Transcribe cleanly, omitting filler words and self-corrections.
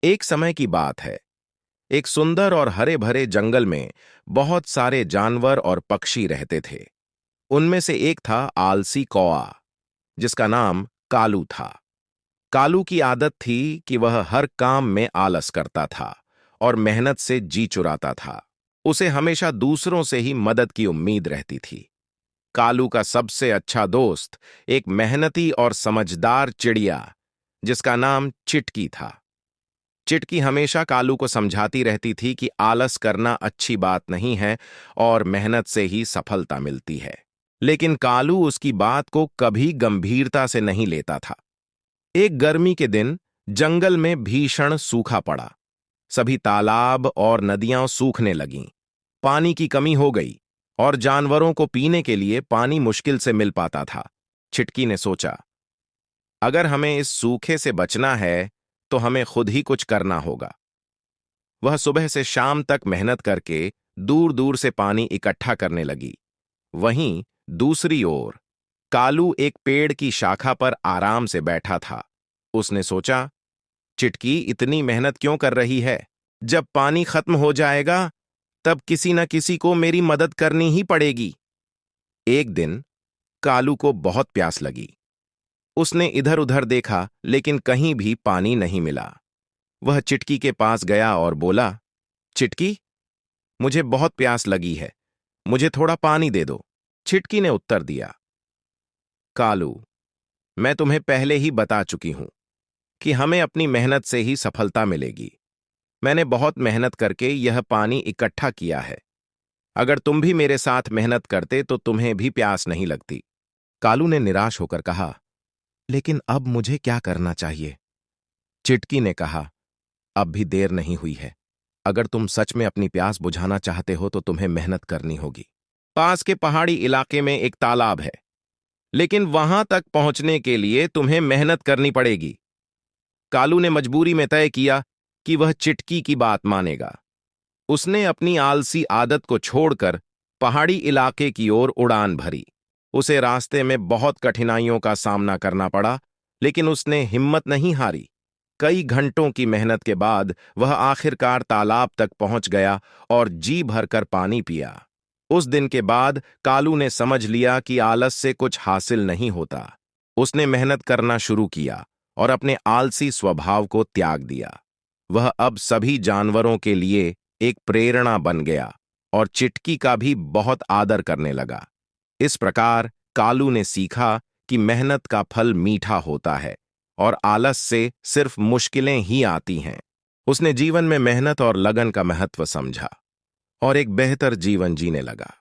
एक समय की बात है। एक सुंदर और हरे भरे जंगल में बहुत सारे जानवर और पक्षी रहते थे। उनमें से एक था आलसी कौआ, जिसका नाम कालू था। कालू की आदत थी कि वह हर काम में आलस करता था और मेहनत से जी चुराता था। उसे हमेशा दूसरों से ही मदद की उम्मीद रहती थी। कालू का सबसे अच्छा दोस्त एक मेहनती और समझदार चिड़िया, जिसका नाम चिटकी था। चिटकी हमेशा कालू को समझाती रहती थी कि आलस करना अच्छी बात नहीं है और मेहनत से ही सफलता मिलती है। लेकिन कालू उसकी बात को कभी गंभीरता से नहीं लेता था। एक गर्मी के दिन जंगल में भीषण सूखा पड़ा। सभी तालाब और नदियां सूखने लगीं। पानी की कमी हो गई और जानवरों को पीने के लिए पानी मुश्किल से मिल पाता था। चिटकी ने सोचा, अगर हमें इस सूखे से बचना है तो हमें खुद ही कुछ करना होगा। वह सुबह से शाम तक मेहनत करके दूर दूर से पानी इकट्ठा करने लगी। वहीं दूसरी ओर कालू एक पेड़ की शाखा पर आराम से बैठा था। उसने सोचा, चिटकी इतनी मेहनत क्यों कर रही है? जब पानी खत्म हो जाएगा तब किसी न किसी को मेरी मदद करनी ही पड़ेगी। एक दिन कालू को बहुत प्यास लगी। उसने इधर उधर देखा लेकिन कहीं भी पानी नहीं मिला। वह चिटकी के पास गया और बोला, चिटकी, मुझे बहुत प्यास लगी है, मुझे थोड़ा पानी दे दो। चिटकी ने उत्तर दिया, कालू, मैं तुम्हें पहले ही बता चुकी हूं कि हमें अपनी मेहनत से ही सफलता मिलेगी। मैंने बहुत मेहनत करके यह पानी इकट्ठा किया है। अगर तुम भी मेरे साथ मेहनत करते तो तुम्हें भी प्यास नहीं लगती। कालू ने निराश होकर कहा, लेकिन अब मुझे क्या करना चाहिए? चिटकी ने कहा, अब भी देर नहीं हुई है। अगर तुम सच में अपनी प्यास बुझाना चाहते हो तो तुम्हें मेहनत करनी होगी। पास के पहाड़ी इलाके में एक तालाब है, लेकिन वहां तक पहुंचने के लिए तुम्हें मेहनत करनी पड़ेगी। कालू ने मजबूरी में तय किया कि वह चिटकी की बात मानेगा। उसने अपनी आलसी आदत को छोड़कर पहाड़ी इलाके की ओर उड़ान भरी। उसे रास्ते में बहुत कठिनाइयों का सामना करना पड़ा, लेकिन उसने हिम्मत नहीं हारी। कई घंटों की मेहनत के बाद वह आखिरकार तालाब तक पहुंच गया और जी भरकर पानी पिया। उस दिन के बाद कालू ने समझ लिया कि आलस से कुछ हासिल नहीं होता। उसने मेहनत करना शुरू किया और अपने आलसी स्वभाव को त्याग दिया। वह अब सभी जानवरों के लिए एक प्रेरणा बन गया और चिटकी का भी बहुत आदर करने लगा। इस प्रकार कालू ने सीखा कि मेहनत का फल मीठा होता है और आलस से सिर्फ मुश्किलें ही आती हैं। उसने जीवन में मेहनत और लगन का महत्व समझा और एक बेहतर जीवन जीने लगा।